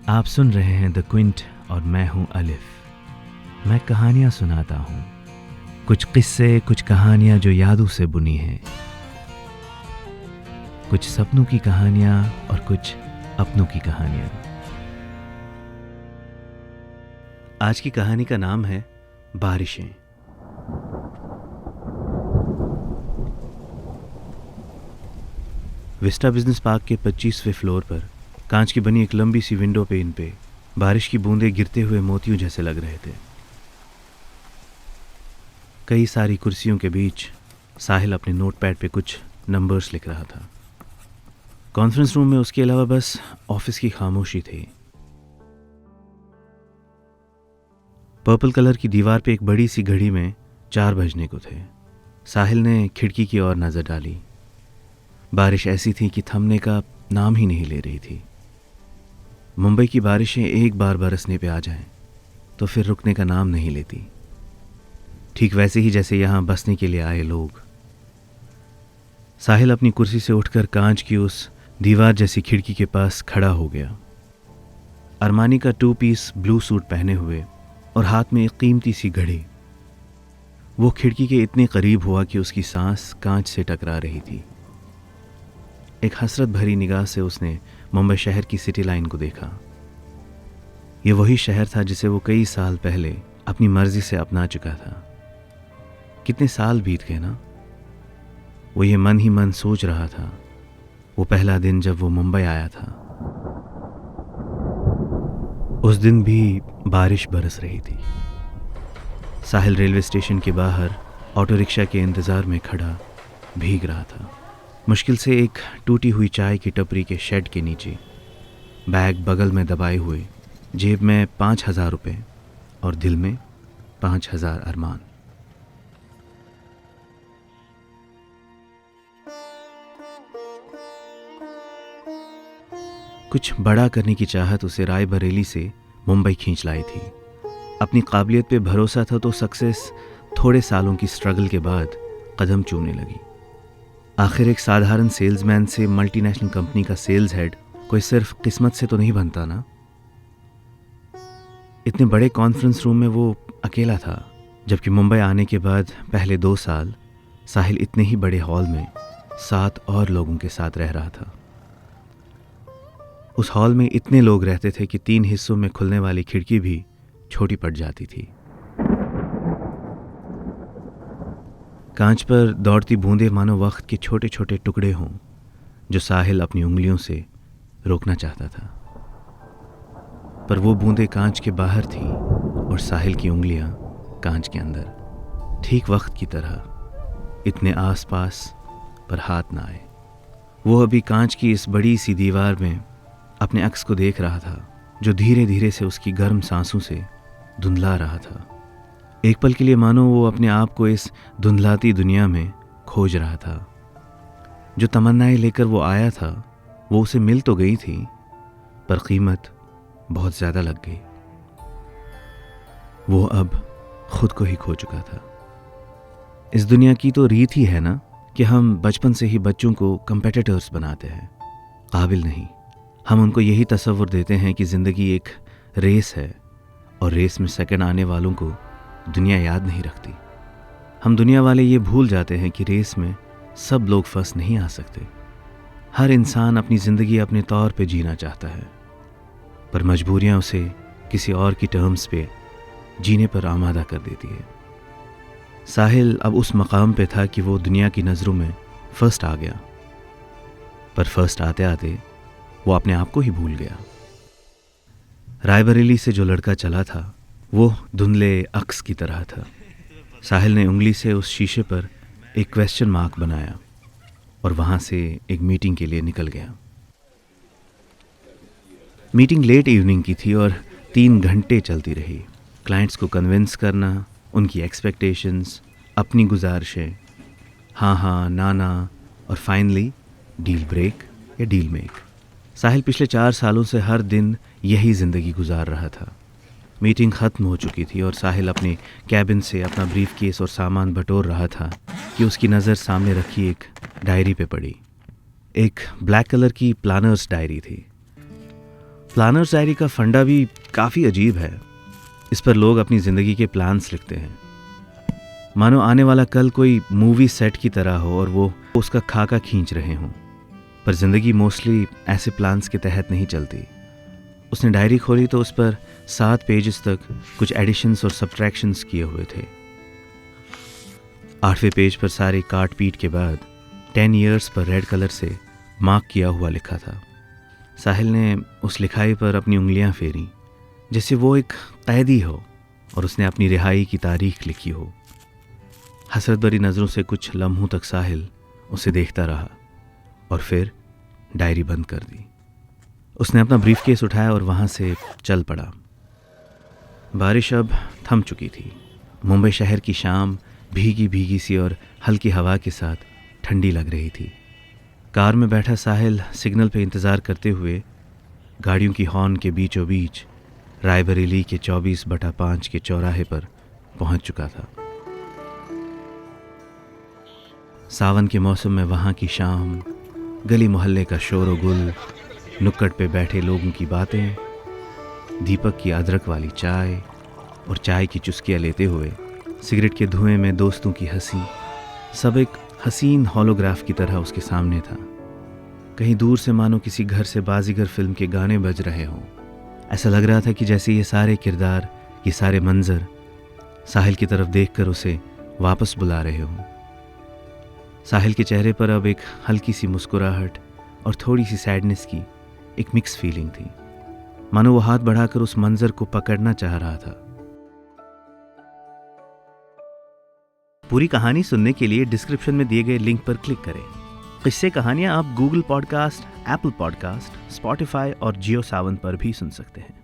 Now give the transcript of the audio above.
आप सुन रहे हैं द क्विंट और मैं हूं अलिफ। मैं कहानियां सुनाता हूं, कुछ किस्से, कुछ कहानियां जो यादों से बुनी हैं, कुछ सपनों की कहानियां और कुछ अपनों की कहानियां। आज की कहानी का नाम है बारिशें। विस्टा बिजनेस पार्क के 25वें फ्लोर पर कांच की बनी एक लंबी सी विंडो पे इन पे बारिश की बूंदें गिरते हुए मोतियों जैसे लग रहे थे। कई सारी कुर्सियों के बीच साहिल अपने नोटपैड पे कुछ नंबर्स लिख रहा था। कॉन्फ्रेंस रूम में उसके अलावा बस ऑफिस की खामोशी थी। पर्पल कलर की दीवार पे एक बड़ी सी घड़ी में 4 बजने को थे। साहिल ने खिड़की की ओर नजर डाली। बारिश ऐसी थी कि थमने का नाम ही नहीं ले रही थी। मुंबई की बारिशें एक बार बरसने पे आ जाएं तो फिर रुकने का नाम नहीं लेती, ठीक वैसे ही जैसे यहां बसने के लिए आए लोग। साहिल अपनी कुर्सी से उठकर कांच की उस दीवार जैसी खिड़की के पास खड़ा हो गया। अरमानी का 2 पीस ब्लू सूट पहने हुए और हाथ में एक कीमती सी घड़ी। वो खिड़की के इतने करीब हुआ कि उसकी सांस कांच से टकरा रही थी। एक हसरत भरी निगाह से उसने मुंबई शहर की सिटी लाइन को देखा। ये वही शहर था जिसे वो कई साल पहले अपनी मर्जी से अपना चुका था। कितने साल बीत गए ना। वो ये मन ही मन सोच रहा था, वो पहला दिन जब वो मुंबई आया था। उस दिन भी बारिश बरस रही थी। साहिल रेलवे स्टेशन के बाहर ऑटो रिक्शा के इंतज़ार में खड़ा भीग रहा था। मुश्किल से एक टूटी हुई चाय की टपरी के शेड के नीचे, बैग बगल में दबाए हुए, जेब में 5,000 रुपये और दिल में 5,000 अरमान। कुछ बड़ा करने की चाहत उसे रायबरेली से मुंबई खींच लाई थी। अपनी काबिलियत पे भरोसा था तो सक्सेस थोड़े सालों की स्ट्रगल के बाद कदम चूमने लगी। आखिर एक साधारण सेल्समैन से मल्टीनेशनल कंपनी का सेल्स हेड कोई सिर्फ किस्मत से तो नहीं बनता ना। इतने बड़े कॉन्फ्रेंस रूम में वो अकेला था, जबकि मुंबई आने के बाद पहले 2 साल साहिल इतने ही बड़े हॉल में 7 और लोगों के साथ रह रहा था। उस हॉल में इतने लोग रहते थे कि 3 हिस्सों में खुलने वाली खिड़की भी छोटी पड़ जाती थी। कांच पर दौड़ती बूंदें मानो वक्त के छोटे छोटे टुकड़े हों, जो साहिल अपनी उंगलियों से रोकना चाहता था। पर वो बूंदें कांच के बाहर थीं और साहिल की उंगलियां कांच के अंदर, ठीक वक्त की तरह, इतने आसपास पर हाथ ना आए। वो अभी कांच की इस बड़ी सी दीवार में अपने अक्स को देख रहा था, जो धीरे धीरे से उसकी गर्म सांसों से धुंधला रहा था। एक पल के लिए मानो वो अपने आप को इस धुंधलाती दुनिया में खोज रहा था। जो तमन्नाएं लेकर वो आया था वो उसे मिल तो गई थी, पर कीमत बहुत ज़्यादा लग गई। वो अब खुद को ही खो चुका था। इस दुनिया की तो रीत ही है ना कि हम बचपन से ही बच्चों को कंपेटिटर्स बनाते हैं, काबिल नहीं। हम उनको यही तसव्वुर देते हैं कि ज़िंदगी एक रेस है और रेस में सेकंड आने वालों को दुनिया याद नहीं रखती। हम दुनिया वाले ये भूल जाते हैं कि रेस में सब लोग फर्स्ट नहीं आ सकते। हर इंसान अपनी ज़िंदगी अपने तौर पे जीना चाहता है, पर मजबूरियां उसे किसी और की टर्म्स पे जीने पर आमादा कर देती है। साहिल अब उस मकाम पे था कि वो दुनिया की नज़रों में फर्स्ट आ गया, पर फर्स्ट आते आते वो अपने आप को ही भूल गया। रायबरेली से जो लड़का चला था वो धुंधले अक्स की तरह था। साहिल ने उंगली से उस शीशे पर एक क्वेश्चन मार्क बनाया और वहाँ से एक मीटिंग के लिए निकल गया। मीटिंग लेट इवनिंग की थी और 3 घंटे चलती रही। क्लाइंट्स को कन्विंस करना, उनकी एक्सपेक्टेशंस, अपनी गुजारिशें, हाँ हाँ ना ना, और फाइनली डील ब्रेक या डील मेक। साहिल पिछले 4 सालों से हर दिन यही ज़िंदगी गुजार रहा था। मीटिंग ख़त्म हो चुकी थी और साहिल अपने कैबिन से अपना ब्रीफ केस और सामान बटोर रहा था कि उसकी नज़र सामने रखी एक डायरी पे पड़ी। एक ब्लैक कलर की प्लानर्स डायरी थी। प्लानर्स डायरी का फंडा भी काफ़ी अजीब है। इस पर लोग अपनी ज़िंदगी के प्लान्स लिखते हैं, मानो आने वाला कल कोई मूवी सेट की तरह हो और वो उसका खाका खींच रहे हों। पर ज़िंदगी मोस्टली ऐसे प्लान्स के तहत नहीं चलती। उसने डायरी खोली तो उस पर 7 पेजेस तक कुछ एडिशंस और सब्ट्रैक्शंस किए हुए थे। 8वें पेज पर सारे काट पीट के बाद 10 years पर रेड कलर से मार्क किया हुआ लिखा था। साहिल ने उस लिखाई पर अपनी उंगलियां फेरी जैसे वो एक कैदी हो और उसने अपनी रिहाई की तारीख लिखी हो। हसरत भरी नज़रों से कुछ लम्हों तक साहिल उसे देखता रहा और फिर डायरी बंद कर दी। उसने अपना ब्रीफकेस उठाया और वहाँ से चल पड़ा। बारिश अब थम चुकी थी। मुंबई शहर की शाम भीगी भीगी सी और हल्की हवा के साथ ठंडी लग रही थी। कार में बैठा साहिल सिग्नल पे इंतज़ार करते हुए गाड़ियों की हॉर्न के बीचों बीच रायबरेली के 24/5 के चौराहे पर पहुंच चुका था। सावन के मौसम में वहाँ की शाम, गली मोहल्ले का शोर व गुल, नुक्कड़ पे बैठे लोगों की बातें, दीपक की अदरक वाली चाय और चाय की चुस्कियाँ लेते हुए सिगरेट के धुएं में दोस्तों की हंसी, सब एक हसीन होलोग्राफ की तरह उसके सामने था। कहीं दूर से मानो किसी घर से बाजीगर फिल्म के गाने बज रहे हों। ऐसा लग रहा था कि जैसे ये सारे किरदार, ये सारे मंजर साहिल की तरफ देखकर उसे वापस बुला रहे हों। साहिल के चेहरे पर अब एक हल्की सी मुस्कुराहट और थोड़ी सी सैडनेस की एक मिक्स फीलिंग थी, मानो वो हाथ बढ़ाकर उस मंजर को पकड़ना चाह रहा था। पूरी कहानी सुनने के लिए डिस्क्रिप्शन में दिए गए लिंक पर क्लिक करें। किस्से कहानियां आप Google podcast, Apple podcast, Spotify और जियो सावन पर भी सुन सकते हैं।